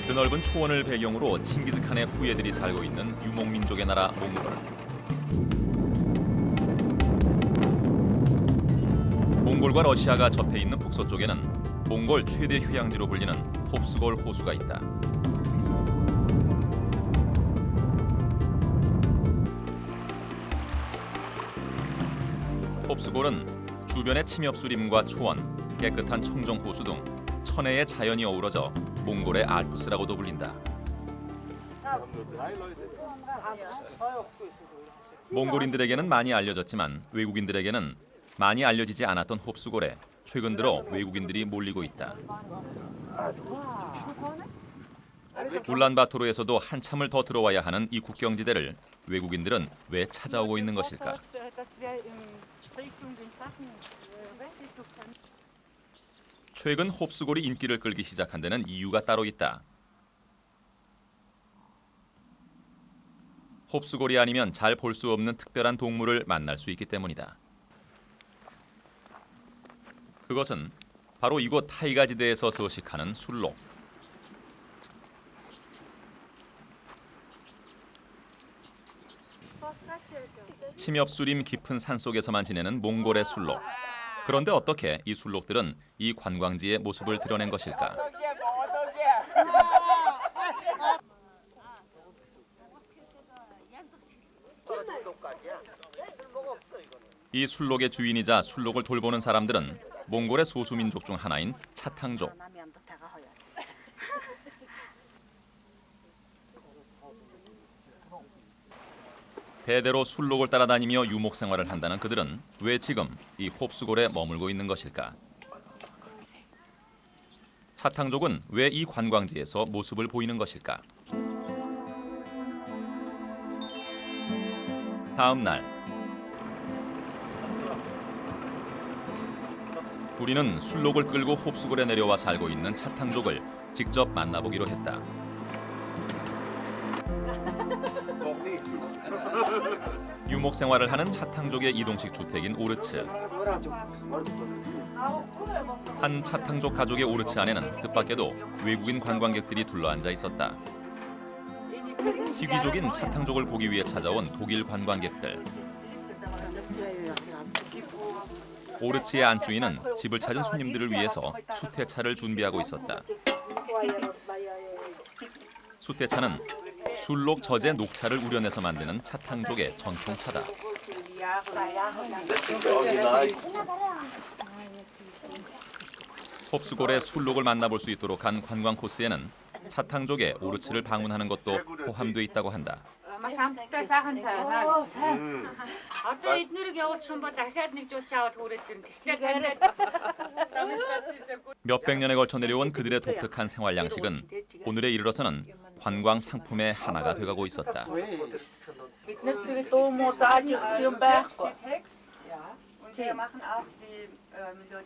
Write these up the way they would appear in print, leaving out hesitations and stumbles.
드넓은 초원을 배경으로 칭기즈칸의 후예들이 살고 있는 유목민족의 나라 몽골. 몽골과 러시아가 접해 있는 북서쪽에는 몽골 최대 휴양지로 불리는 홉스골 호수가 있다. 홉스골은 주변의 침엽수림과 초원, 깨끗한 청정호수 등 천혜의 자연이 어우러져 몽골의 알프스라고도 불린다. 몽골인들에게는 많이 알려졌지만 외국인들에게는 많이 알려지지 않았던 홉스골에 최근 들어 외국인들이 몰리고 있다. 울란바토르에서도 한참을 더 들어와야 하는 이 국경지대를 외국인들은 왜 찾아오고 있는 것일까? 최근 홉스골이 인기를 끌기 시작한 데는 이유가 따로 있다. 홉스골이 아니면 잘 볼 수 없는 특별한 동물을 만날 수 있기 때문이다. 그것은 바로 이곳 타이가지대에서 서식하는 술록. 침엽수림 깊은 산속에서만 지내는 몽골의 술록. 그런데 어떻게 이 술록들은 이 관광지의 모습을 드러낸 것일까? 이 술록의 주인이자 술록을 돌보는 사람들은 몽골의 소수민족 중 하나인 차탕족. 대대로 술록을 따라다니며 유목 생활을 한다는 그들은 왜 지금 이 홉스골에 머물고 있는 것일까? 차탕족은 왜 이 관광지에서 모습을 보이는 것일까? 다음 날 우리는 술록을 끌고 홉스골에 내려와 살고 있는 차탕족을 직접 만나보기로 했다. 유목 생활을 하는 차탕족의 이동식 주택인 오르츠. 한 차탕족 가족의 오르츠 안에는 뜻밖에도 외국인 관광객들이 둘러앉아 있었다. 희귀족인 차탕족을 보기 위해 찾아온 독일 관광객들. 오르츠의 안주인은 집을 찾은 손님들을 위해서 수태차를 준비하고 있었다. 수태차는 술록 젖의 녹차를 우려내서 만드는 차탕족의 전통차다. 홉스골의 술록을 만나볼 수 있도록 한 관광 코스에는 차탕족의 오르츠를 방문하는 것도 포함돼 있다고 한다. 몇백 년에 걸쳐 내려온 그들의 독특한 생활 양식은 오늘에 이르러서는 관광 상품의 하나가 돼가고 있었다.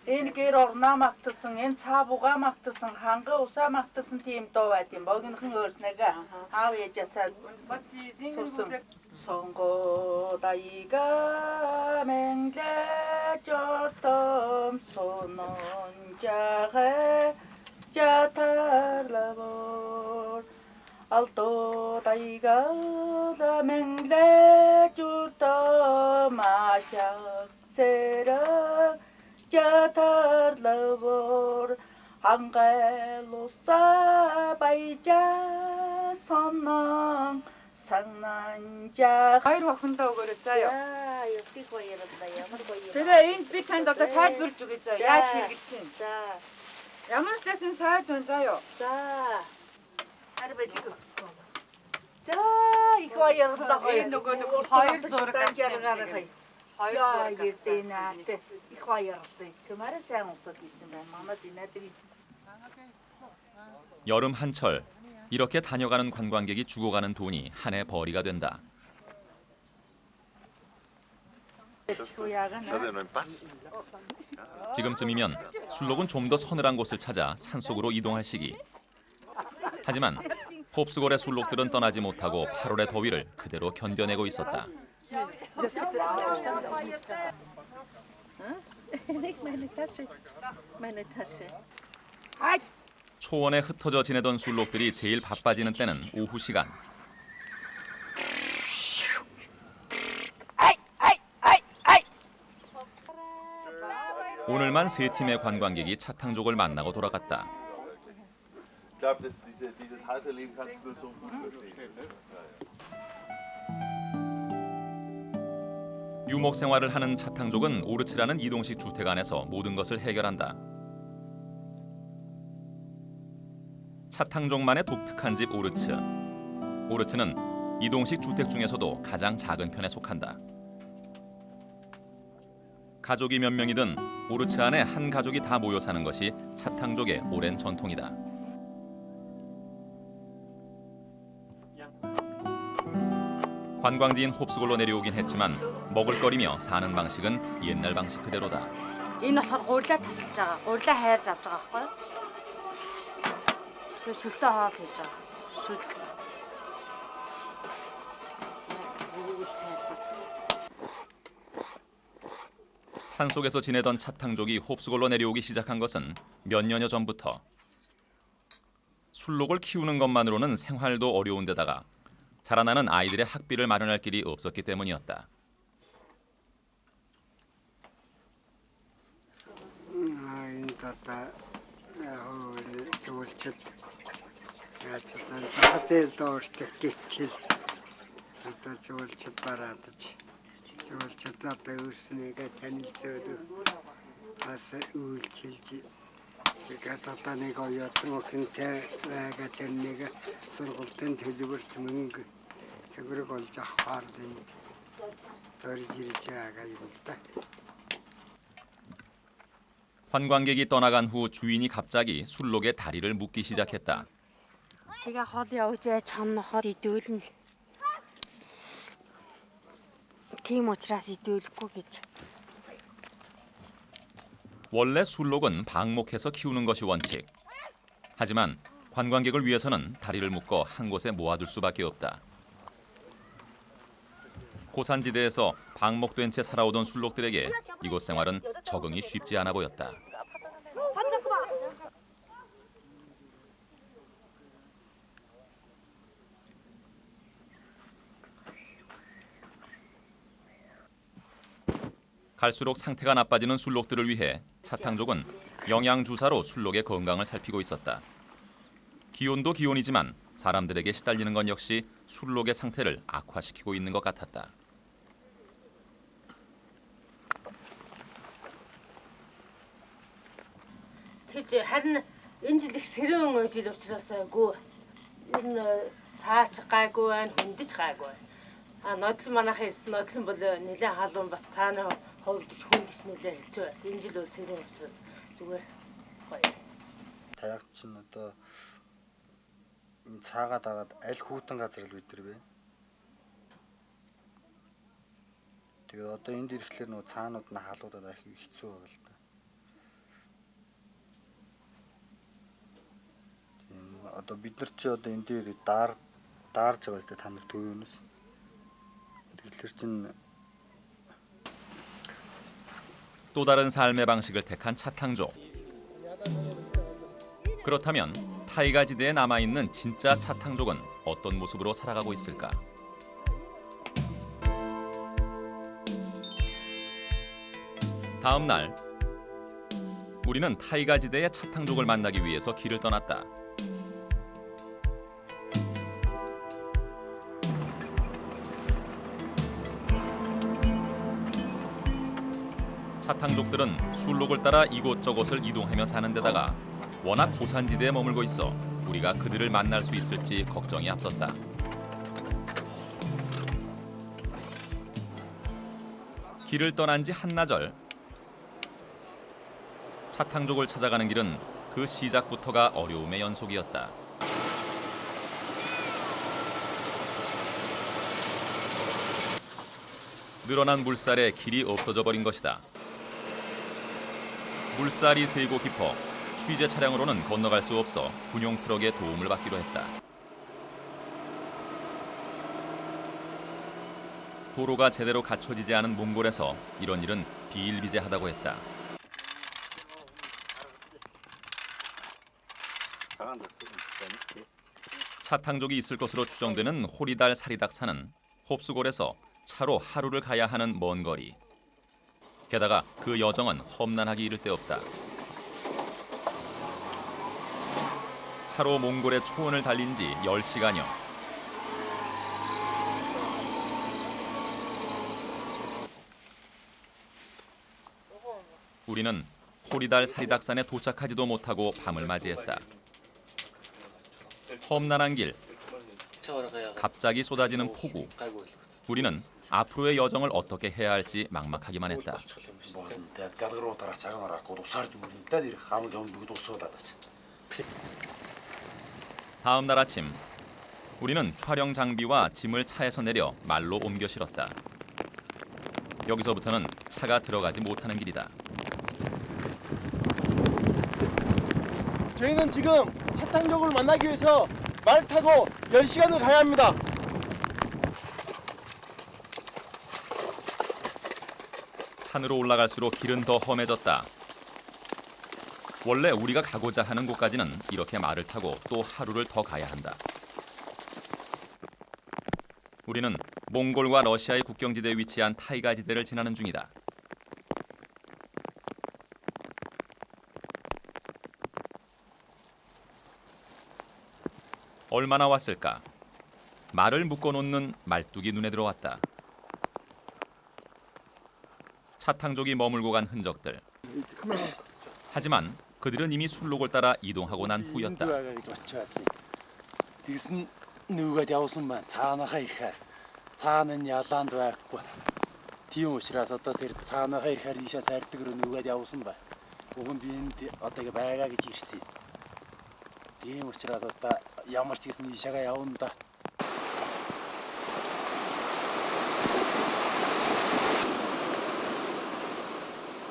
En keer orna maktasın, en sabuğa maktasın, hangi usa maktasın tiyim tovatim. Bugün hırsnega, havaya casad. Susum. Songo dayıga mengle jortum sonuncağı catarlavor. Alto dayıga da mengle jortum aşağı serak catarlavor. Hangelosa bayca sonang 상난자 아이로 한다고 그랬어요. 야, 여기 거이런다. 야물 거이. 제가 인 비탄다 그 탈줄 주겠어요. 야채 비탄. 자. 야물 때는 사전 자요. 자. 할아버지. 자, 이거 거이런다. 누구 하일 소리 야, 예세나한테 이거 거이런다. 정말 생 없어 있으면 마마 디나들이. 여름 한철 이렇게 다녀가는 관광객이 죽어가는 돈이 한 해 벌이가 된다. 지금쯤이면 술록은 좀 더 서늘한 곳을 찾아 산속으로 이동할 시기. 하지만 홉스골의 술록들은 떠나지 못하고 8월의 더위를 그대로 견뎌내고 있었다. 초원에 흩어져 지내던 술록들이 제일 바빠지는 때는 오후 시간. 오늘만 세 팀의 관광객이 차탕족을 만나고 돌아갔다. 유목 생활을 하는 차탕족은 오르츠라는 이동식 주택 안에서 모든 것을 해결한다. 차탕족만의 독특한 집 오르츠. 오르츠는 이동식 주택 중에서도 가장 작은 편에 속한다. 가족이 몇 명이든 오르츠 안에 한 가족이 다 모여 사는 것이 차탕족의 오랜 전통이다. 관광지인 홉스골로 내려오긴 했지만 먹을거리며 사는 방식은 옛날 방식 그대로다. Энэ болохоор гурлаа тасалж байгаа. Гурлаа хайрж авч байгаа байхгүй юу? Тэгээ сүлтөө хоол хийж байгаа. Сүл. 산속에서 지내던 차탕족이 홉스골로 내려오기 시작한 것은 몇 년여 전부터. 술록을 키우는 것만으로는 생활도 어려운 데다가 자라나는 아이들의 학비를 마련할 길이 없었기 때문이었다. 관광객이 떠나간 후 주인이 갑자기 술록에 다리를 묶기 시작했다. Тэгээ хол явж чамна хол идэвлэн. Тийм учраас идэвлэхгүй гэж. 원래 술록은 방목해서 키우는 것이 원칙. 하지만 관광객을 위해서는 다리를 묶어 한 곳에 모아둘 수밖에 없다. 고산지대에서 방목된 채 살아오던 술록들에게 이곳 생활은 적응이 쉽지 않아 보였다. 갈수록 상태가 나빠지는 술록들을 위해 차탕족은 영양주사로 술록의 건강을 살피고 있었다. 기온도 기온이지만 사람들에게 시달리는 건 역시 술록의 상태를 악화시키고 있는 것 같았다. Тэгж харин энэ жил их сэрүүн жил учраас айгүй энэ цаач гайгүй байна, хүндэж гайгүй байна. Нодлон манайх ирсэн нодлон бол нэлээд халуун бас цаана ховдож хүндэж нэлээд хэцүү байсан. Энэ жил бол сэрүүн учраас зүгээр гоё. Таяг чинь одоо энэ цаагаад агаад аль хүүтэн газар л бид нар бэ. Тэгээд одоо энд ирэхлээр нөгөө цаанууд нь халуудаад их хэцүү байгаа л да. Тийм одоо бид нар чи одоо энэ дээр даарж байгаа л да та нар төвөөс. Тэгэхээр чинь 또 다른 삶의 방식을 택한 차탕족. 그렇다면 타이가 지대에 남아있는 진짜 차탕족은 어떤 모습으로 살아가고 있을까? 다음 날 우리는 타이가 지대의 차탕족을 만나기 위해서 길을 떠났다. 차탕족들은 술록을 따라 이곳저곳을 이동하며 사는 데다가 워낙 고산지대에 머물고 있어 우리가 그들을 만날 수 있을지 걱정이 앞섰다. 길을 떠난 지 한나절. 차탕족을 찾아가는 길은 그 시작부터가 어려움의 연속이었다. 늘어난 물살에 길이 없어져 버린 것이다. 물살이 세고 깊어 취재 차량으로는 건너갈 수 없어 군용 트럭의 도움을 받기로 했다. 도로가 제대로 갖춰지지 않은 몽골에서 이런 일은 비일비재하다고 했다. 차탕족이 있을 것으로 추정되는 호리달 사리닥산은 홉수골에서 차로 하루를 가야 하는 먼 거리. 게다가 그 여정은 험난하기 이를 데 없다. 차로 몽골의 초원을 달린 지 10시간여. 우리는 호리달 사리닥산에 도착하지도 못하고 밤을 맞이했다. 험난한 길, 갑자기 쏟아지는 폭우. 우리는 앞으로의 여정을 어떻게 해야 할지 막막하기만 했다. 다음 날 아침, 우리는 촬영 장비와 짐을 차에서 내려 말로 옮겨 실었다. 여기서부터는 차가 들어가지 못하는 길이다. 저희는 지금 차탕족을 만나기 위해서 말 타고 10시간을 가야 합니다. 산으로 올라갈수록 길은 더 험해졌다. 원래 우리가 가고자 하는 곳까지는 이렇게 말을 타고 또 하루를 더 가야 한다. 우리는 몽골과 러시아의 국경지대에 위치한 타이가 지대를 지나는 중이다. 얼마나 왔을까? 말을 묶어놓는 말뚝이 눈에 들어왔다. 차탕족이 머물고 간 흔적들. 하지만 그들은 이미 술록을 따라 이동하고 난 후였다. 누가 되었으면 차나가 이렇게 차는 야단도 했고 디오시라서 또 차나가 이렇게 이샤 살뜨그로 누가 되었으면 오분 비인데 어떻게 배가게 지르시 디오시라서 또 야머치겠으니 이샤가 야온다.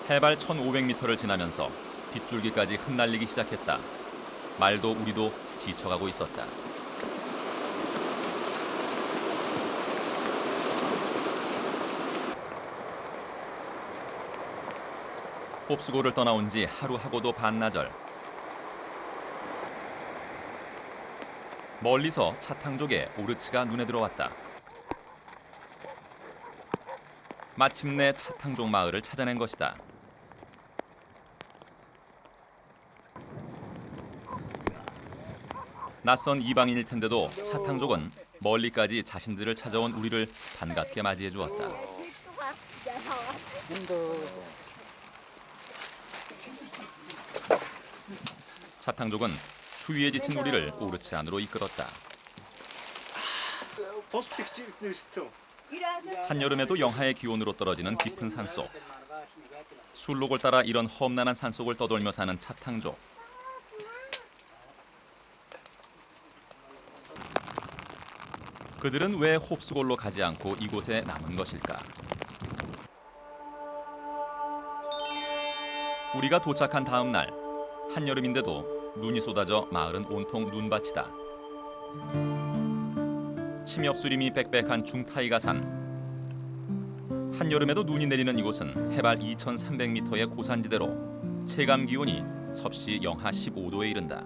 해발 1,500m를 지나면서 빗줄기까지 흩날리기 시작했다. 말도 우리도 지쳐가고 있었다. 홉수고를 떠나온 지 하루하고도 반나절. 멀리서 차탕족의 오르츠가 눈에 들어왔다. 마침내 차탕족 마을을 찾아낸 것이다. 낯선 이방인일 텐데도 차탕족은 멀리까지 자신들을 찾아온 우리를 반갑게 맞이해 주었다. 차탕족은 추위에 지친 우리를 오르츠 안으로 이끌었다. 한여름에도 영하의 기온으로 떨어지는 깊은 산속. 술록을 따라 이런 험난한 산속을 떠돌며 사는 차탕족. 그들은 왜 홉수골로 가지 않고 이곳에 남은 것일까? 우리가 도착한 다음 날, 한여름인데도 눈이 쏟아져 마을은 온통 눈밭이다. 침엽수림이 빽빽한 중타이가산. 한여름에도 눈이 내리는 이곳은 해발 2,300m의 고산지대로 체감 기온이 섭씨 영하 15도에 이른다.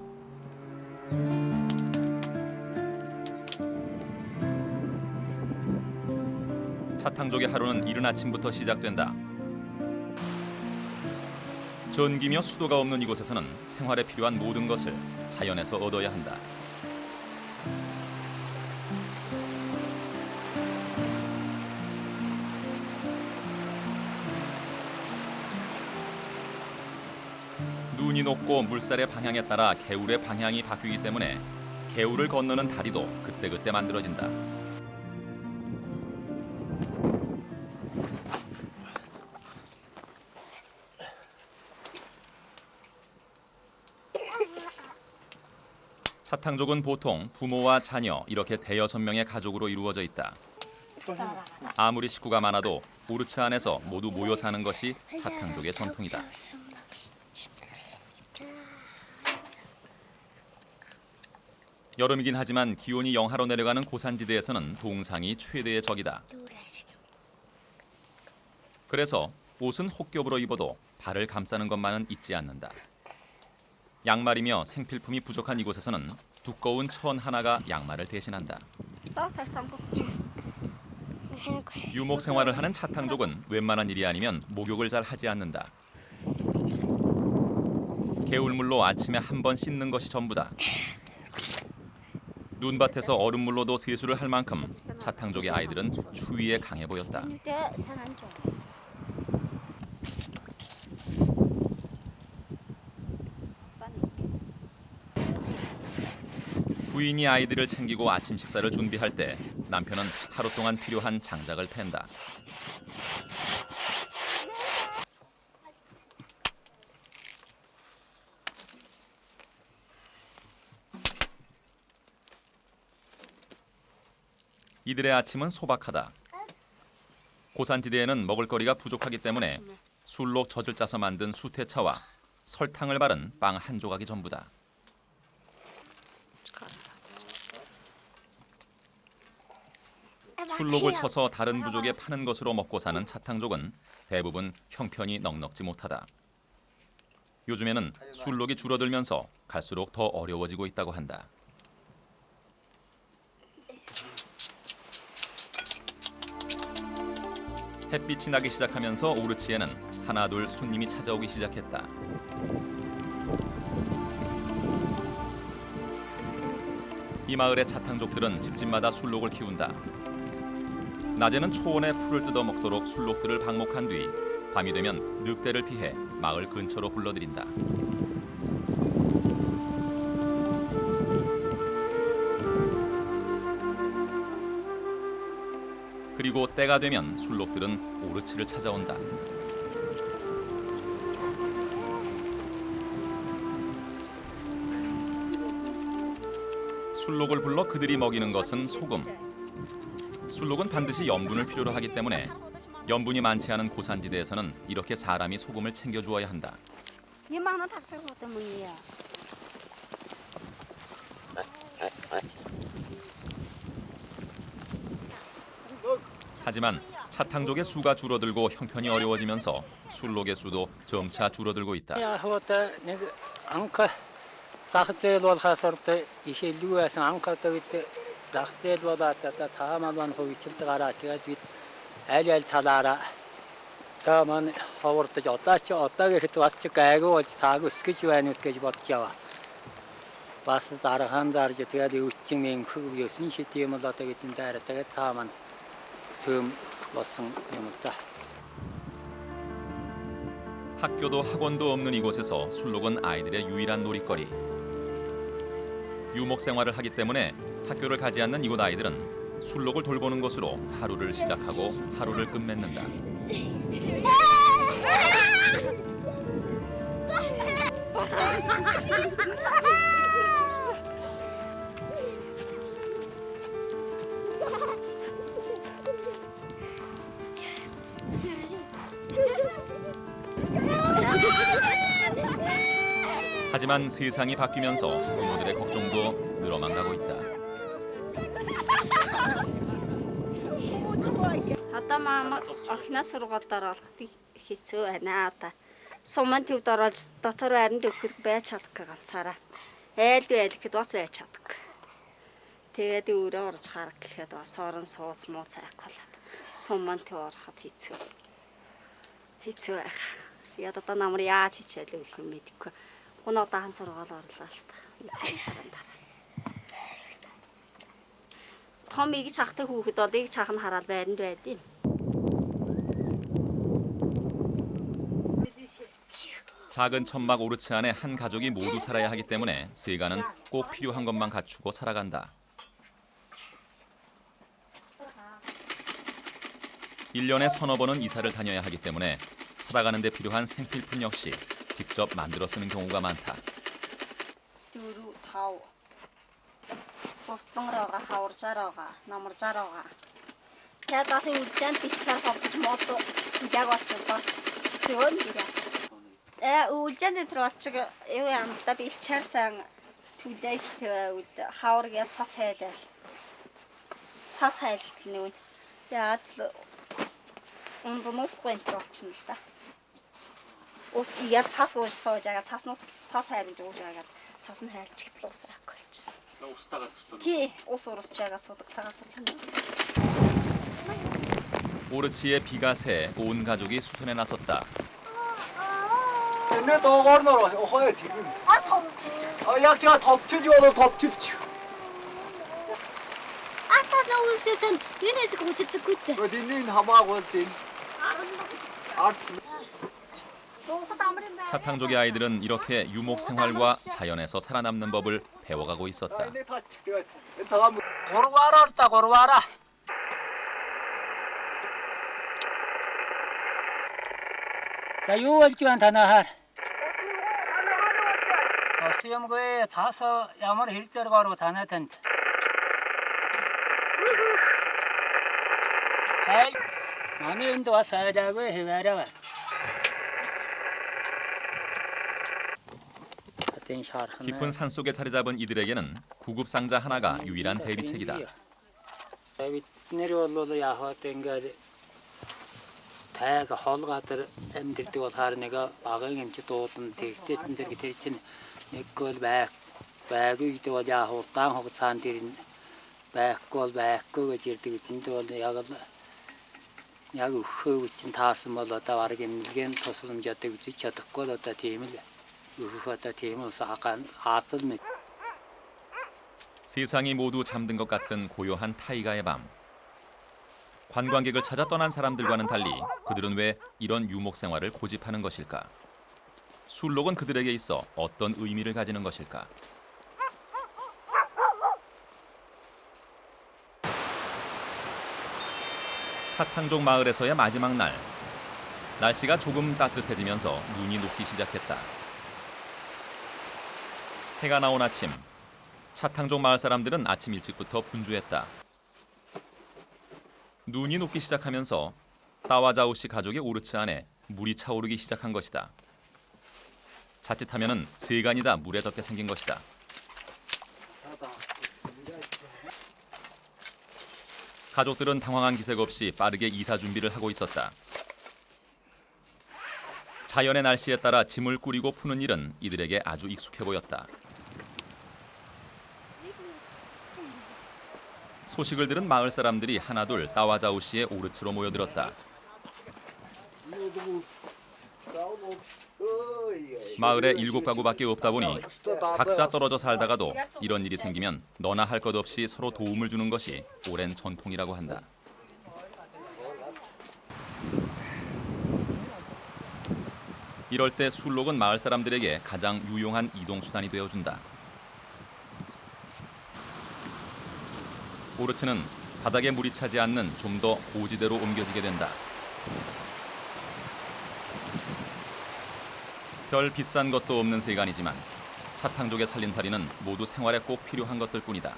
차탕족의 하루는 이른 아침부터 시작된다. 전기며 수도가 없는 이곳에서는 생활에 필요한 모든 것을 자연에서 얻어야 한다. 눈이 녹고 물살의 방향에 따라 개울의 방향이 바뀌기 때문에 개울을 건너는 다리도 그때그때 만들어진다. 차탕족은 보통 부모와 자녀 이렇게 대여섯 명의 가족으로 이루어져 있다. 아무리 식구가 많아도 오르츠 안에서 모두 모여 사는 것이 차탕족의 전통이다. 여름이긴 하지만 기온이 영하로 내려가는 고산지대에서는 동상이 최대의 적이다. 그래서 옷은 혹겹으로 입어도 발을 감싸는 것만은 잊지 않는다. 양말이며 생필품이 부족한 이곳에서는 두꺼운 천 하나가 양말을 대신한다. 유목 생활을 하는 차탕족은 웬만한 일이 아니면 목욕을 잘 하지 않는다. 개울물로 아침에 한 번 씻는 것이 전부다. 눈밭에서 얼음물로도 세수를 할 만큼 차탕족의 아이들은 추위에 강해 보였다. 부인이 아이들을 챙기고 아침 식사를 준비할 때 남편은 하루 동안 필요한 장작을 팬다. 이들의 아침은 소박하다. 고산지대에는 먹을거리가 부족하기 때문에 술록 젖을 짜서 만든 수태차와 설탕을 바른 빵 한 조각이 전부다. 술록을 쳐서 다른 부족에 파는 것으로 먹고 사는 차탕족은 대부분 형편이 넉넉지 못하다. 요즘에는 술록이 줄어들면서 갈수록 더 어려워지고 있다고 한다. 햇빛이 나기 시작하면서 오르치에는 하나둘 손님이 찾아오기 시작했다. 이 마을의 차탕족들은 집집마다 술록을 키운다. 낮에는 초원에 풀을 뜯어 먹도록 술록들을 방목한 뒤 밤이 되면 늑대를 피해 마을 근처로 불러들인다. 그리고 때가 되면 술록들은 오르치를 찾아온다. 술록을 불러 그들이 먹이는 것은 소금. 술록은 반드시 염분을 필요로 하기 때문에 염분이 많지 않은 고산지대에서는 이렇게 사람이 소금을 챙겨주어야 한다. 하지만 차탕족의 수가 줄어들고 형편이 어려워지면서 술록의 수도 점차 줄어들고 있다. 학교도 학원도 없는 이곳에서 술록은 아이들의 유일한 놀이거리. 유목 생활을 하기 때문에 학교를 가지 않는 이곳 아이들은 술록을 돌보는 것으로 하루를 시작하고 하루를 끝맺는다. 하지만 세상이 바뀌면서 부모들의 걱정도 늘어만 가고 있다. Одоо маама охиноос сургалтаар олохыг хэцүү байна та. Суман төвд оролж дотор байранд өгөх байж чадах ганцаараа. Айлд гэхэд бас байж чадах. Тэгээд өөрөө орж харах гэхэд бас орон сууц муу цайх болоод суман төв ороход хэцүү. Хэцүү байх. Яг одоо намар яаж хичээлээ өгөх юм мэдэхгүй. Гүн одоо хан сургаал орлоо л та. 2 сарын дараа. Том игч хахтай хүүхэд бол игч хах нь хараад байранд байдیں۔ 작은 천막 오르치 안에 한 가족이 모두 살아야 하기 때문에 세가는 꼭 필요한 것만 갖추고 살아간다. 1년에 서너 번은 이사를 다녀야 하기 때문에 살아가는 데 필요한 생필품 역시 직접 만들어 쓰는 경우가 많다. Состонрога хаварчарага намарчарага ятасын үлчэн бичээр ховж мото яг очиж бас зөөн гэрэ үлчэн дээр очиж юу амта бичээр сан түдэх төв хаварга цас хайлт нүүн яад унбмосгүй очно л да ус яа цас ууж сууж байгаа цас хайрж ууж байгаа цас нь хайлч гэтэл ус авахгүй болчихсон. Устаа газар. Тий ус уурсж байгаа судагтайгаа цуглана. 오르치의 비가 새 온 가족이 수선에 나섰다. Энэ доогоор нөр хойд тэгэн. Томчиж. Яг яа товчиж болоо товчилч. Нөөртөд энэ хэсэг хожигддаггүй дээ. Энийг хамаагүй дээ. арт 차탕족의 아이들은 이렇게 유목 생활과 자연에서 살아남는 법을 배워가고 있었다. 고르와라 얼다 고르와라. 자, 요월지만 다나할. 수염고에 다서 야물 일자로 가로 다나던. 할 많이 인도 와서 하자고 해봐라. 깊은 산속에 자리 잡은 이들에게는 구급 상자 하나가 유일한 대비책이다. 내려올로도 야호땡가 대가 홀가들 엠들도 다르네가 바강임치 도든 대대들 대친 이걸 백이도 야호 땅하고 산들인 백고 지르기 진도 야구 흐우친 다스마다 다르게 밀겐 토스름 잣대 지쳤고 다 팀을 세상이 모두 잠든 것 같은 고요한 타이가의 밤. 관광객을 찾아 떠난 사람들과는 달리 그들은 왜 이런 유목 생활을 고집하는 것일까? 술록은 그들에게 있어 어떤 의미를 가지는 것일까? 차탕족 마을에서의 마지막 날. 날씨가 조금 따뜻해지면서 눈이 녹기 시작했다. 해가 나온 아침, 차탕족 마을 사람들은 아침 일찍부터 분주했다. 눈이 녹기 시작하면서 따와자우 씨 가족의 오르츠 안에 물이 차오르기 시작한 것이다. 자칫하면은 세간이 다 물에 젖게 생긴 것이다. 가족들은 당황한 기색 없이 빠르게 이사 준비를 하고 있었다. 자연의 날씨에 따라 짐을 꾸리고 푸는 일은 이들에게 아주 익숙해 보였다. 소식을 들은 마을 사람들이 하나둘 따와자우 씨의 오르츠로 모여들었다. 마을에 7가구밖에 없다 보니 각자 떨어져 살다가도 이런 일이 생기면 너나 할 것 없이 서로 도움을 주는 것이 오랜 전통이라고 한다. 이럴 때 술록은 마을 사람들에게 가장 유용한 이동수단이 되어준다. 오르츠는 바닥에 물이 차지 않는 좀 더 고지대로 옮겨지게 된다. 별 비싼 것도 없는 세간이지만 차탕족의 살림살이는 모두 생활에 꼭 필요한 것들뿐이다.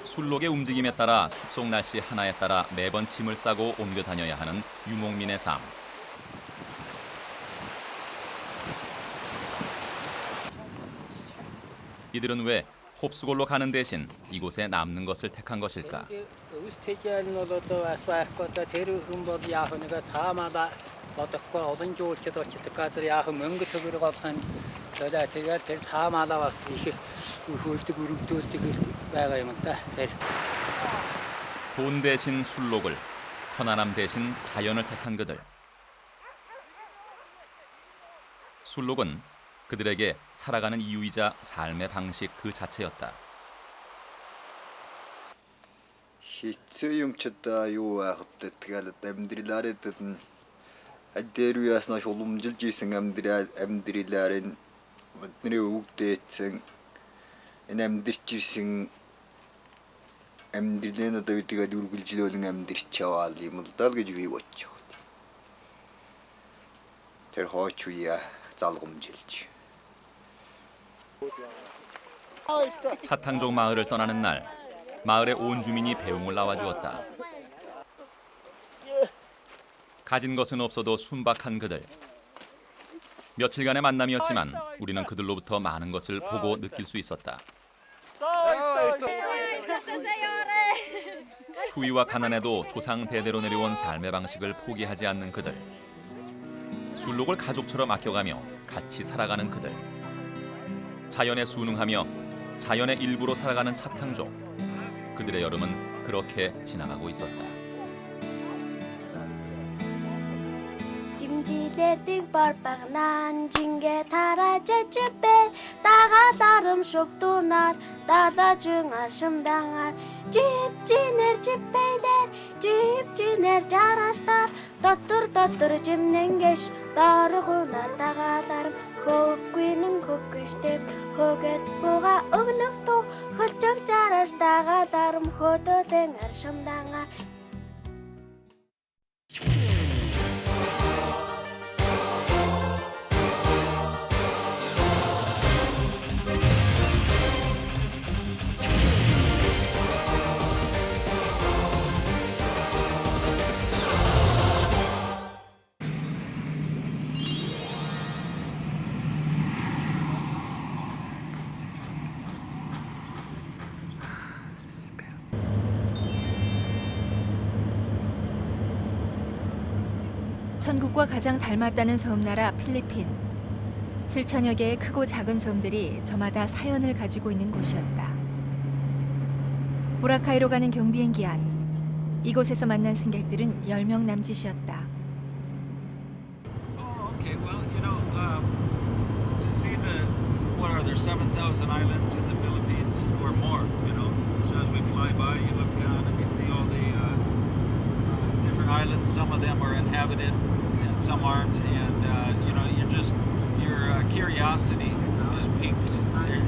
술록의 움직임에 따라 숲속 날씨 하나에 따라 매번 짐을 싸고 옮겨 다녀야 하는 유목민의 삶. 이들은 왜 홉수골로 가는 대신 이곳에 남는 것을 택한 것일까? 돈 대신 술록을, 편안함 대신 자연을 택한 그들. 술록은 그들에게 살아가는 이유이자 삶의 방식 그 자체였다. 시츠용쳤다 요아흡데 тгал амьдриларэдэн аддеруясна шулумжилжсэн амьдриларын бидний өвгдээсэн энэ амьдрчсэн амьдрэлэн одоо үтэйгээ үргэлжлүүлэн амьдрч яваал юм л даа гэж би бодож байна. Тэр хоочуя залгамжилж. 차탕족 마을을 떠나는 날, 마을의 온 주민이 배웅을 나와주었다. 가진 것은 없어도 순박한 그들. 며칠간의 만남이었지만 우리는 그들로부터 많은 것을 보고 느낄 수 있었다. 추위와 가난에도 조상 대대로 내려온 삶의 방식을 포기하지 않는 그들. 술록을 가족처럼 아껴가며 같이 살아가는 그들. 자연에 순응하며 자연의 일부로 살아가는 차탕족. 그들의 여름은 그렇게 지나가고 있었다. Жимжилэрдэг бор багнан жингээ тараж чипэ дага дарам шуптунаар дадажин аршимдангаар жипжинэр чипэлэр жипжинэр жараштар дотор жимнэнгэж доргунаар дага дарам хөөгүй хөкөштэв хөгэт буга өгнөв ту хөлжөг жараш дага дарам хөдөдэн аршимдангаар 천국과 가장 닮았다는 섬나라 필리핀. 7천여 개의 크고 작은 섬들이 저마다 사연을 가지고 있는 곳이었다. 보라카이로 가는 경비행기 안. 이곳에서 만난 승객들은 10명 남짓이었다. Okay, well, to see what are there, 7,000 islands in the Philippines or more, So as we fly by, you look down and you see all the different islands. Some of them are inhabited and some aren't, and your curiosity is piqued.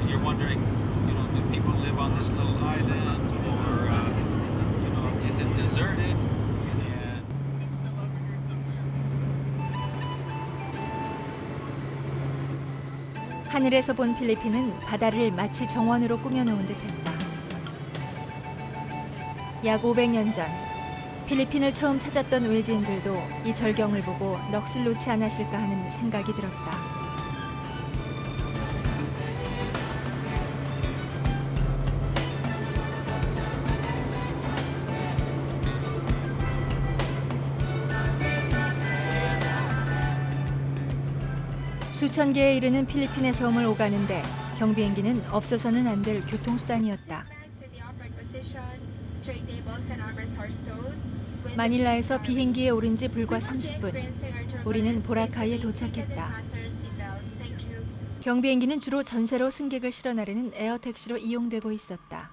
You're wondering, do people live on this little island, or is it deserted? 하늘에서 본 필리핀은 바다를 마치 정원으로 꾸며놓은 듯했다. 약 500년 전 필리핀을 처음 찾았던 외지인들도 이 절경을 보고 넋을 놓지 않았을까 하는 생각이 들었다. 수천 개에 이르는 필리핀의 섬을 오가는데 경비행기는 없어서는 안 될 교통수단이었다. 마닐라에서 비행기에 오른 지 불과 30분. 우리는 보라카이에 도착했다. 경비행기는 주로 전세로 승객을 실어 나르는 에어택시로 이용되고 있었다.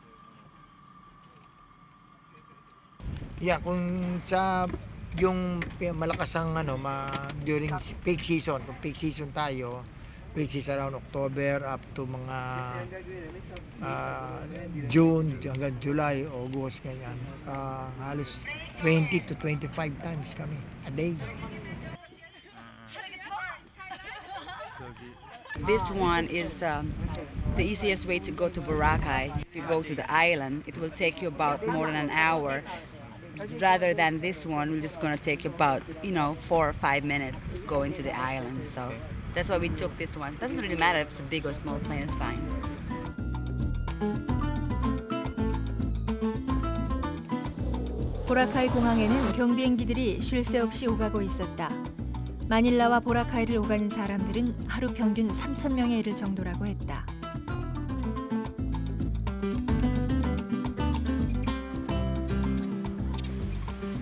Kung sa yung malakas ang during peak season, kung peak season tayo, peak season around October up to mga June hanggang July, August, ganyan. Halos 20 to 25 times kami a day. This one is the easiest way to go to Boracay. If you go to the island, it will take you about more than an hour. Rather than this one, we're just going to take about, 4 or 5 minutes going to the island. So that's why we took this one. It doesn't really matter if it's a big or small plane, it's fine. 보라카이 공항에는 경비행기들이 쉴 새 없이 오가고 있었다. 마닐라와 보라카이를 오가는 사람들은 하루 평균 3,000명에 이를 정도라고 했다.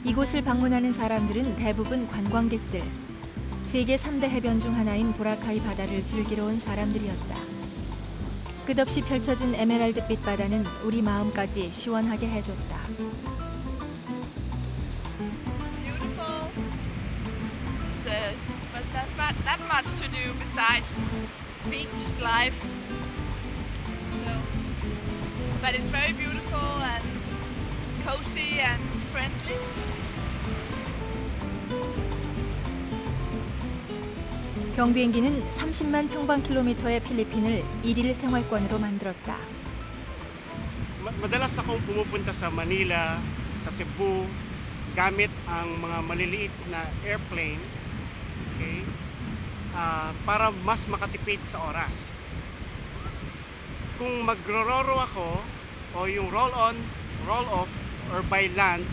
이곳을 방문하는 사람들은 대부분 관광객들. 세계 3대 해변 중 하나인 보라카이 바다를 즐기러 온 사람들이었다. 끝없이 펼쳐진 에메랄드빛 바다는 우리 마음까지 시원하게 해줬다. But there's not that much to do besides beach life. But it's very beautiful and cozy and friendly. 경비행기는 30만 평방킬로미터의 필리핀을 일일 생활권으로 만들었다. Madalas akong pumupunta sa Manila, sa Cebu, gamit ang mga maliliit na airplane, okay, para mas makatipid sa oras. Kung magro-roro ako o yung roll-on, roll-off, or by land,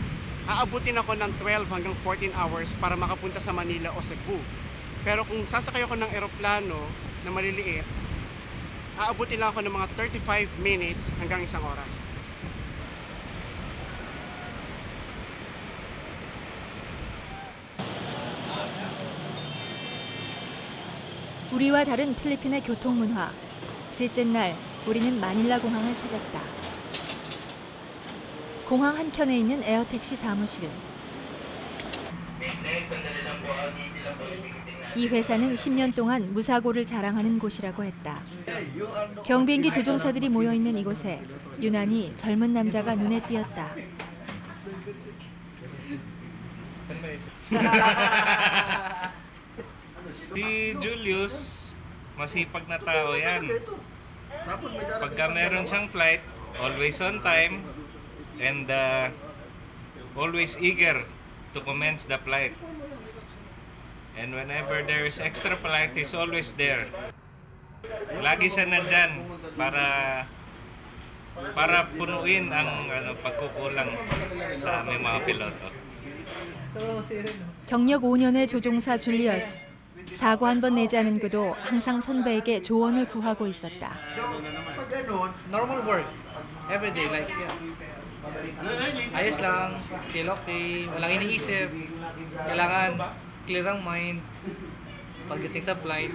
aabutin ako ng 12 hanggang 14 hours para makapunta sa Manila o Cebu. Pero kung sasakay ako ng eroplano na maliliit, aabutin lang ako ng mga 35 minutes hanggang 1 oras. 우리와 다른 필리핀의 교통 문화. 셋째 날 우리는 마닐라 공항을 찾았다. 공항 한켠에 있는 에어택시 사무실. 이 회사는 10년 동안 무사고를 자랑하는 곳이라고 했다. 경비행기 조종사들이 모여있는 이곳에 유난히 젊은 남자가 눈에 띄었다. Si Julius, masipag na tao yan. Pagka meron siyang flight, always on time and always eager to commence the flight. And whenever there is extra flight, he's always there. Lagi siya nandyan para punuin ang pagkukulang sa aming mga piloto. 경력 5년의 조종사 줄리어스. 사고 한 번 내지 않은 그도 항상 선배에게 조언을 구하고 있었다. Normal work. Every day, like, yeah. Ayos lang, feel okay, walang iniisip. Kailangan clear ang mind pagdating sa flight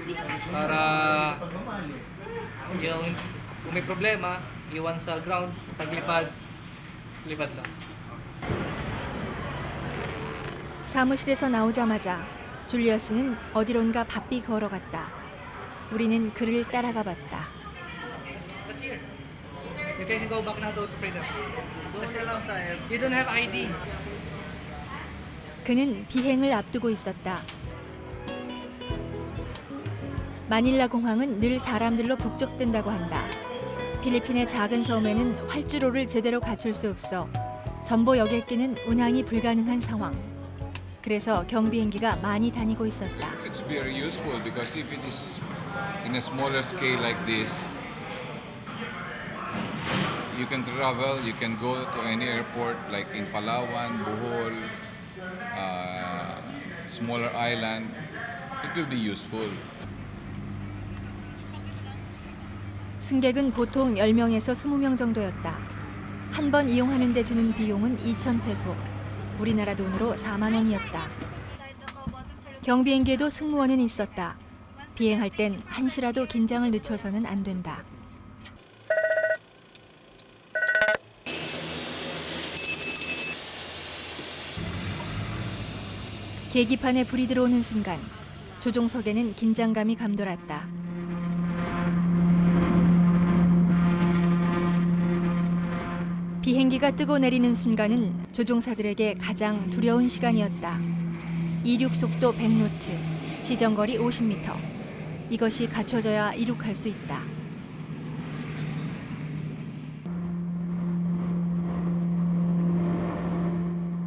para yung kung may problema, iwan sa ground, paglipad, lipad lang. 사무실에서 나오자마자 줄리어스는 어디론가 바삐 걸어갔다. 우리는 그를 따라가 봤다. You can go back now to freedom. You don't have ID. 그는 비행을 앞두고 있었다. 마닐라 공항은 늘 사람들로 북적댄다고 한다. 필리핀의 작은 섬에는 활주로를 제대로 갖출 수 없어 전보 여객기는 운항이 불가능한 상황. 그래서 경비행기가 많이 다니고 있었다. It's very useful because if it is in a smaller scale like this, you can travel, you can go to any airport like in Palawan, Bohol, smaller island. It will be useful. 승객은 보통 10명에서 20명 정도였다. 한 번 이용하는 데 드는 비용은 2,000페소. 우리나라 돈으로 4만 원이었다. 경비행기에도 승무원은 있었다. 비행할 땐 한시라도 긴장을 늦춰서는 안 된다. 계기판에 불이 들어오는 순간 조종석에는 긴장감이 감돌았다. 비행기가 뜨고 내리는 순간은 조종사들에게 가장 두려운 시간이었다. 이륙 속도 100노트, 시정거리 50m. 이것이 갖춰져야 이륙할 수 있다.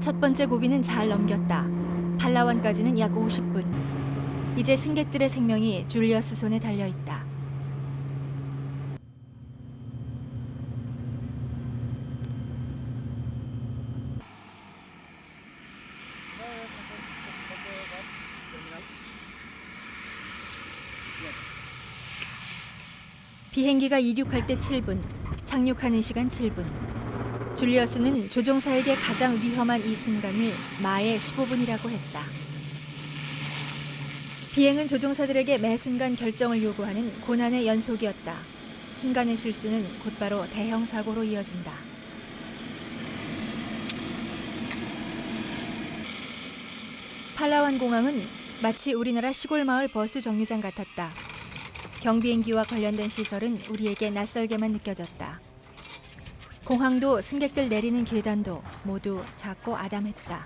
첫 번째 고비는 잘 넘겼다. 팔라완까지는 약 50분. 이제 승객들의 생명이 줄리어스 손에 달려 있다. 비행기가 이륙할 때 7분, 착륙하는 시간 7분. 줄리어스는 조종사에게 가장 위험한 이 순간을 마의 15분이라고 했다. 비행은 조종사들에게 매 순간 결정을 요구하는 고난의 연속이었다. 순간의 실수는 곧바로 대형 사고로 이어진다. 팔라완 공항은 마치 우리나라 시골 마을 버스 정류장 같았다. 경비행기와 관련된 시설은 우리에게 낯설게만 느껴졌다. 공항도 승객들 내리는 계단도 모두 작고 아담했다.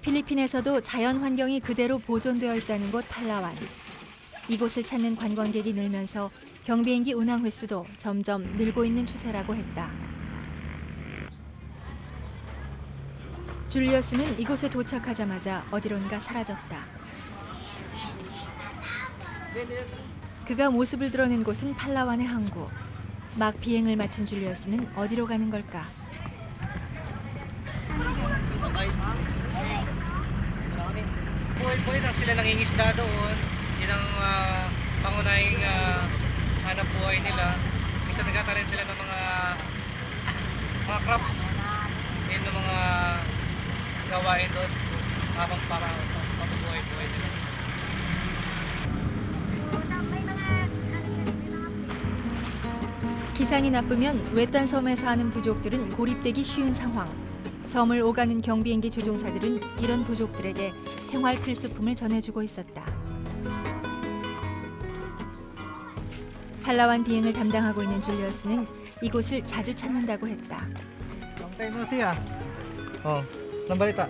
필리핀에서도 자연 환경이 그대로 보존되어 있다는 곳 팔라완. 이곳을 찾는 관광객이 늘면서 경비행기 운항 횟수도 점점 늘고 있는 추세라고 했다. 줄리어스는 이곳에 도착하자마자 어디론가 사라졌다. 그가 모습을 드러낸 곳은 팔라완의 항구. 막 비행을 마친 줄리어스는 어디로 가는 걸까? Buhay-buhay lang sila nangingisda doon. Yun ang pangunahing hanap buhay nila. Isa nagkakaroon sila ng mga crops. Yun ang mga gawain doon habang para mabubuhay-buhay nila. 기상이 나쁘면 외딴 섬에 사는 부족들은 고립되기 쉬운 상황. 섬을 오가는 경비행기 조종사들은 이런 부족들에게 생활 필수품을 전해주고 있었다. 팔라완 비행을 담당하고 있는 줄리어스는 이곳을 자주 찾는다고 했다. Long no siya. Anong balita?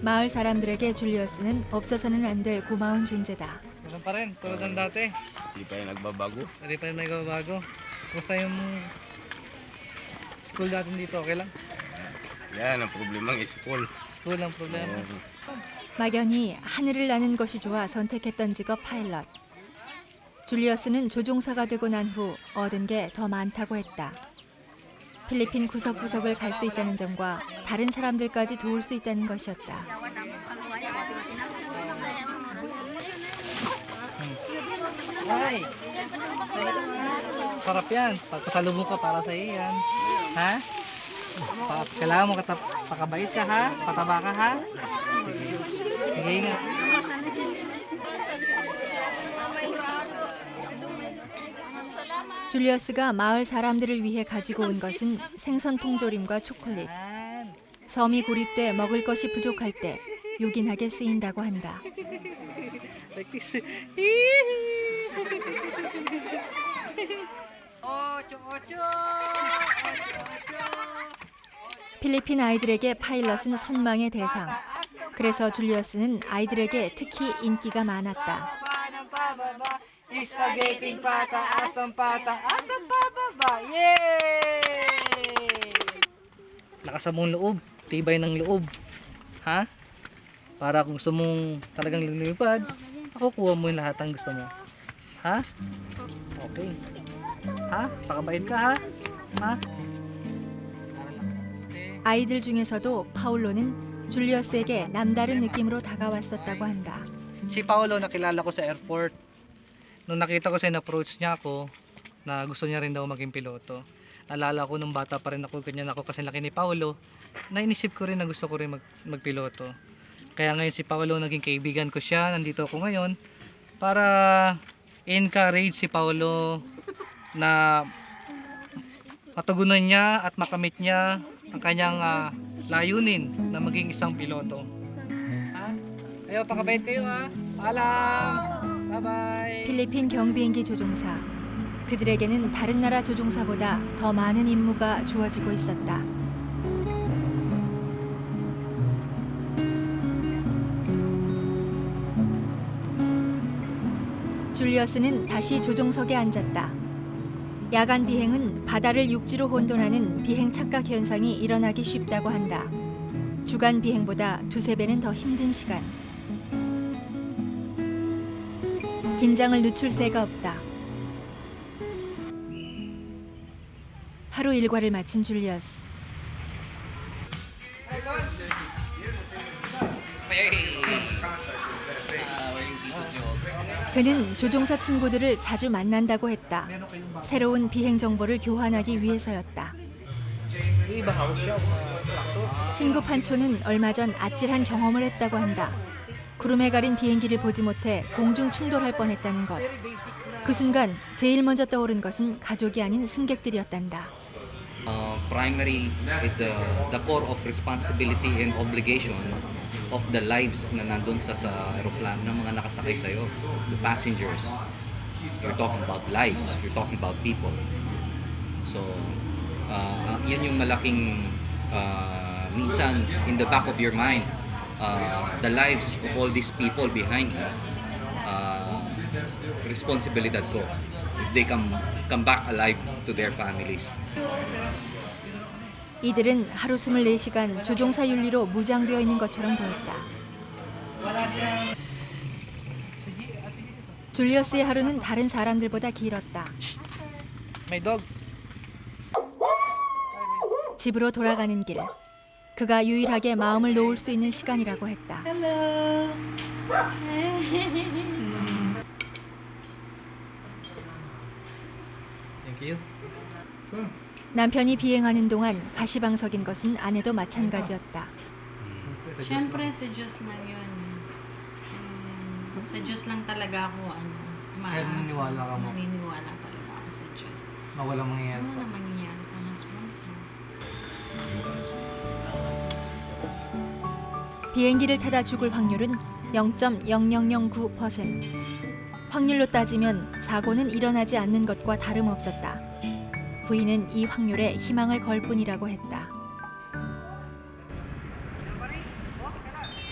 마을 사람들에게 줄리어스는 없어서는 안 될 고마운 존재다. Ganun pa rin, tulad ng dati. Hindi pa rin nagbabago. Hindi pa rin nagbabago. Kumusta yung school natin dito, okay lang? Yan, ang problemang school. School ang problema. 막연히 하늘을 나는 것이 좋아 선택했던 직업 파일럿. 줄리어스는 조종사가 되고 난 후 얻은 게 더 많다고 했다. 필리핀 구석구석을 갈 수 있다는 점과 다른 사람들까지 도울 수 있다는 것이었다. Ay! Sarap yan. Pagpasalubong ka para sa iyo yan. Ha? Kailangan mo pakabait ka ha? Pataba ka ha? Sige nga. 줄리어스가 마을 사람들을 위해 가지고 온 것은 생선 통조림과 초콜릿. 섬이 고립돼 먹을 것이 부족할 때 요긴하게 쓰인다고 한다. Like this. 필리핀 아이들에게 파일럿은 선망의 대상. 그래서 줄리어스는 아이들에게 특히 인기가 많았다. Spaghetti pataas ang pababa. Yay! Lakas mong loob, tibay ng loob. Ha? Para kung gusto mong talagang lumipad, makukuha mo yung lahat ng gusto mo. Ha? Okay. Ha? Pakabait ka ha? Ha? 아이들 중에서도 파울로는 줄리어스에게 남다른 느낌으로 다가왔었다고 한다. Si Paolo nakilala ko sa airport. Nung nakita ko siya, na-approach niya ako na gusto niya rin daw maging piloto. Naalala ko nung bata pa rin ako, ganyan ako kasi laki ni Paolo. Nainisip ko rin na gusto ko rin magpiloto. Kaya ngayon si Paolo naging kaibigan ko siya. Nandito ako ngayon para encourage si Paolo na matugunan niya at makamit niya ang kanyang layunin na maging isang piloto. Ha? Ayaw, pakabait kayo ha. Paalam! Bye-bye! 필리핀 경비행기 조종사. 그들에게는 다른 나라 조종사보다 더 많은 임무가 주어지고 있었다. 줄리어스는 다시 조종석에 앉았다. 야간 비행은 바다를 육지로 혼돈하는 비행 착각 현상이 일어나기 쉽다고 한다. 주간 비행보다 2~3배는 더 힘든 시간. 긴장을 늦출 새가 없다. 하루 일과를 마친 줄리어스. 그는 조종사 친구들을 자주 만난다고 했다. 새로운 비행 정보를 교환하기 위해서였다. 친구 판초는 얼마 전 아찔한 경험을 했다고 한다. 구름에 가린 비행기를 보지 못해 공중 충돌할 뻔했다는 것. 그 순간 제일 먼저 떠오른 것은 가족이 아닌 승객들이었단다. Primary is the core of responsibility and obligation of the lives na nandun sa aeroplano ng mga nakasakay sa'yo, the passengers. You're talking about lives, you're talking about people. So, yun yung malaking minsan in the back of your mind, the lives of all these people behind you, responsibilidad ko if they come back alive to their families. 이들은 하루 24시간 조종사 윤리로 무장되어 있는 것처럼 보였다. 줄리어스의 하루는 다른 사람들보다 길었다. My dogs. 집으로 돌아가는 길. 그가 유일하게 마음을 놓을 수 있는 시간이라고 했다. Hello. Thank you. 남편이 비행하는 동안 가시방석인 것은 아내도 마찬가지였다. Siyempre, sa Diyos lang yun. Sa Diyos lang talaga ako, Kaya naniniwala ka mo? Naniniwala talaga ako sa Diyos. Na walang mangyayari Ano sa... na mangyayari sa husband ko? 비행기를 타다 죽을 확률은 0.0009%. 확률로 따지면 사고는 일어나지 않는 것과 다름없었다. 부인은 이 확률에 희망을 걸 뿐이라고 했다.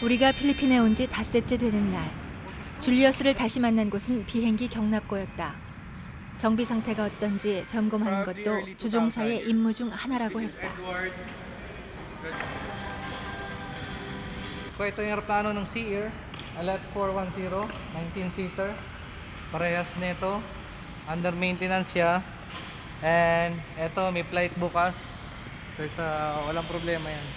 우리가 필리핀에 온 지 닷새째 되는 날, 줄리어스를 다시 만난 곳은 비행기 경납고였다. 정비 상태가 어떤지 점검하는 것도 조종사의 임무 중 하나라고 했다. So ito yung aeroplano ng Sea Air, Alat 410, 19-seater. Parehas nito, under maintenance siya. And ito, may flight bukas. So walang problema yan.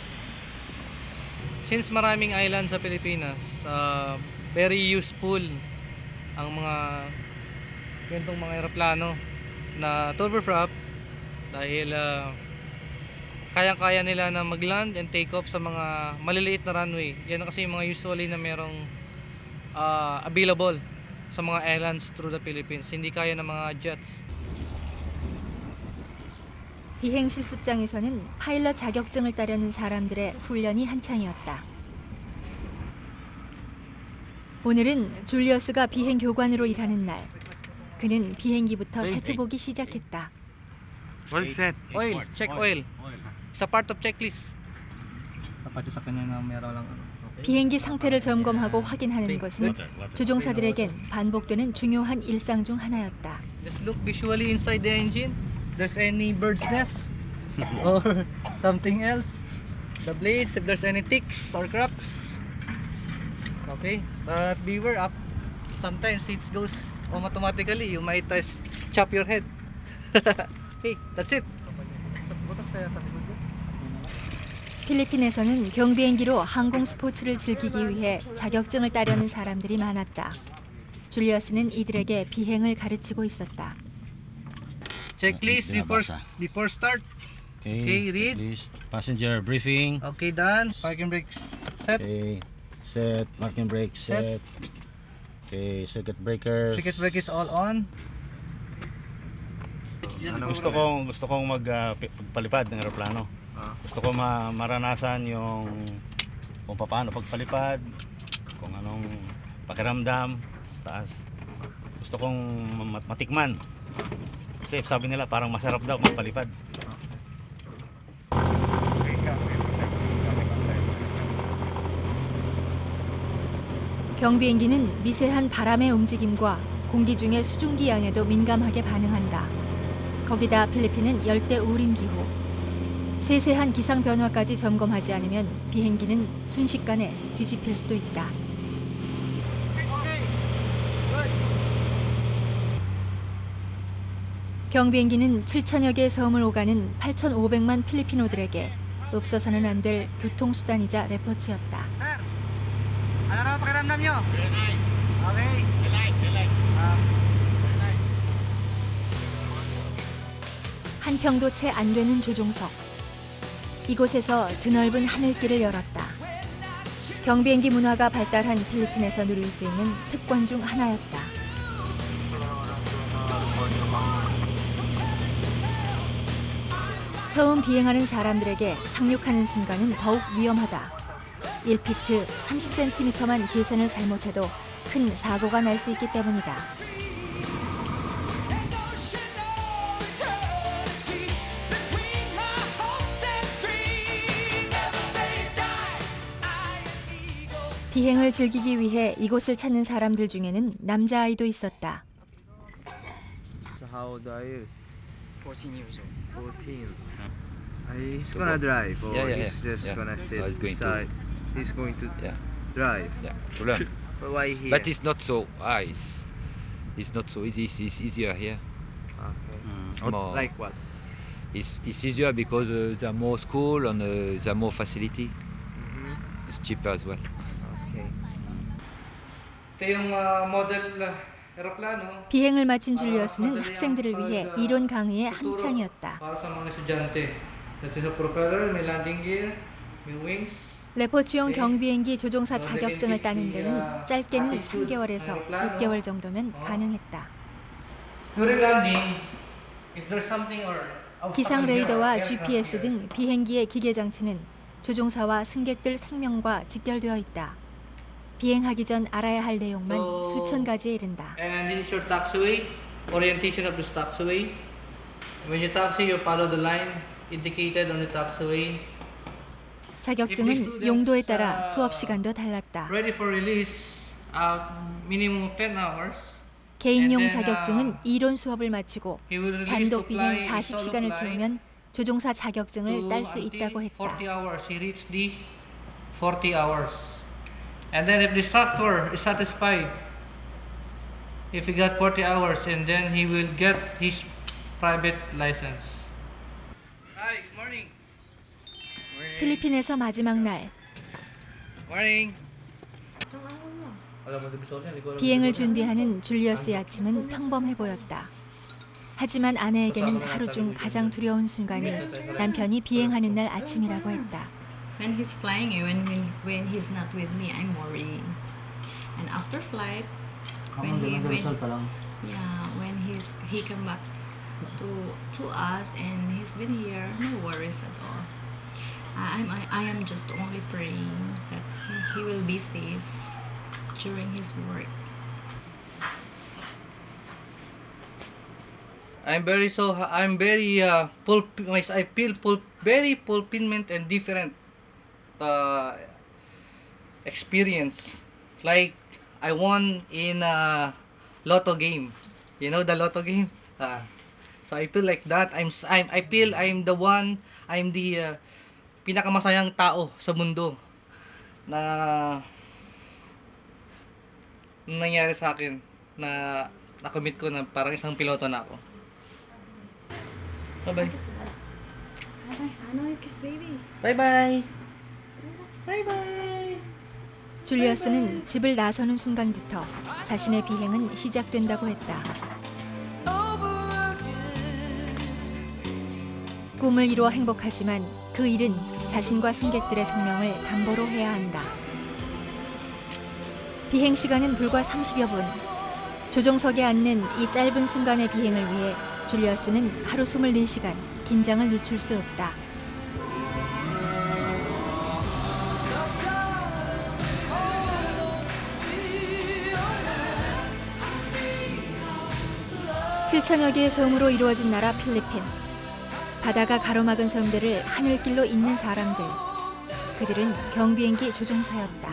Since maraming island sa Pilipinas, very useful ang mga ganitong mga aeroplano na turboprop dahil kayang-kaya nila na mag-land and take off sa mga maliliit na runway. Yan kasi yung mga usually na merong available sa mga islands through the Philippines. Hindi kaya ng mga jets. 비행 실습장에서는 파일럿 자격증을 따려는 사람들의 훈련이 한창이었다. 오늘은 줄리어스가 비행 교관으로 일하는 날. 그는 비행기부터 살펴보기 시작했다. What's that? Oil. Check oil. Sa part of checklist. Dapat sa kanya na meron lang 비행기 상태를 점검하고 확인하는 것은 조종사들에겐 반복되는 중요한 일상 중 하나였다. Just look visually inside the engine. There's any bird's nest or something else. The blades, if there's any ticks or cracks. Okay, but beware up. Sometimes it goes automatically. You might chop your head. Okay, that's it. 필리핀에서는 경비행기로 항공 스포츠를 즐기기 위해 자격증을 따려는 사람들이 많았다. 줄리어스는 이들에게 비행을 가르치고 있었다. Checklist before start. Okay, read. Checklist, passenger briefing. Okay, done. Parking brakes set. Okay, set. Parking brakes set. Okay, circuit breakers. Circuit brake is all on. Gusto kong magpalipad ng eroplano. Gusto ko maranasan yung kung paano pagpalipad, kung anong pakiramdam sa taas. Gusto kong matikman. Kasi sabi nila parang masarap daw magpalipad. 경비행기는 미세한 바람의 움직임과 공기 중의 수증기 양에도 민감하게 반응한다. 거기다 필리핀은 열대 우림 기후. 세세한 기상 변화까지 점검하지 않으면 비행기는 순식간에 뒤집힐 수도 있다. 경비행기는 7천여 개의 섬을 오가는 8,500만 필리피노들에게 없어서는 안 될 교통수단이자 레포츠였다. Ano raw pakiramdam nyo? Very nice. Okay. I like. 한 평도 채 안 되는 조종석. 이곳에서 드넓은 하늘길을 열었다. 경비행기 문화가 발달한 필리핀에서 누릴 수 있는 특권 중 하나였다. 처음 비행하는 사람들에게 착륙하는 순간은 더욱 위험하다. 1피트 30cm만 계산을 잘못해도 큰 사고가 날 수 있기 때문이다. 비행을 즐기기 위해 이곳을 찾는 사람들 중에는 남자아이도 있었다. So how old are you? 14 years old. 14. He's gonna drive or he's just gonna sit beside. He's going to drive. Yeah, to learn. But why here? But it's not so ice. It's not so easy. It's easier here. It's more, Like what? It's easier because there are more school and there are more facility. It's cheaper as well. Okay. Ito yung model aeroplano 비행을 마친 줄리어스는 학생들을 위해 이론 강의에 한창이었다. para sa mga estudyante. Ito sa propeller, may landing gear, may wings. 레포츠용 경비행기 조종사 자격증을 따는 데는 짧게는 3개월에서 6개월 정도면 가능했다. During landing, if there's something or 기상 레이더와 GPS 등 비행기의 기계 장치는 조종사와 승객들 생명과 직결되어 있다. 비행하기 전 알아야 할 내용만 수천 가지에 이른다. And this is your taxiway, orientation of this taxiway. When you taxi, you follow the line indicated on the taxiway. 자격증은 용도에 따라 수업 시간도 달랐다. Ready for release, minimum of 10 hours. 개인용 자격증은 이론 수업을 마치고 단독 비행 40시간을 채우면 조종사 자격증을 딸 수 있다고 했다. 40 hours, he reached the 40 hours. And then if the instructor is satisfied, if he got 40 hours, and then he will get his private license. Hi, good morning. 필리핀에서 마지막 날 Morning. 비행을 준비하는 줄리어스의 아침은 평범해 보였다. 하지만 아내에게는 하루 중 가장 두려운 순간이 남편이 비행하는 날 아침이라고 했다. When he's flying, when he's not with me, I'm worrying. And after flight, when he come back to us and he's been here, no worries at all. I am just only praying that he will be safe during his work. I feel very fulfillment and different experience. Like I won in a lotto game. You know the lotto game? So I feel like that. I feel I'm the pinakamasayang tao sa mundo na nangyari sa akin na nakomit ko na parang isang piloto na ako. Bye-bye. Bye-bye. Bye-bye. 줄리어스는 집을 나서는 순간부터 자신의 비행은 시작된다고 했다. 꿈을 이루어 행복하지만 그 일은 자신과 승객들의 생명을 담보로 해야 한다. 비행 시간은 불과 30여 분. 조종석에 앉는 이 짧은 순간의 비행을 위해 줄리어스는 하루 24시간 긴장을 늦출 수 없다. (7천여) 개의 섬으로 이루어진 나라 필리핀. 바다가 가로막은 섬들을 하늘길로 잇는 사람들. 그들은 경비행기 조종사였다.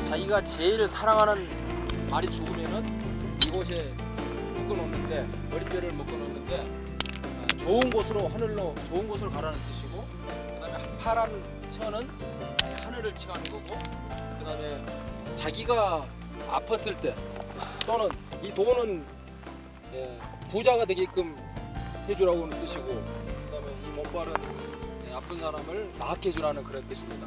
자기가 제일 사랑하는 말이 죽으면은 이곳에 묶어놓는데 머리뼈를 묶어놓는데 좋은 곳으로 하늘로 좋은 곳으로 가라는 뜻이고, 그다음에 파란 천은 하늘을 칭하는 거고, 그다음에 자기가 아팠을 때 또는 이 돈은 부자가 되게끔 해주라고 하는 뜻이고, 그다음에 이 목발은 아픈 사람을 낫게 해주라는 그런 뜻입니다.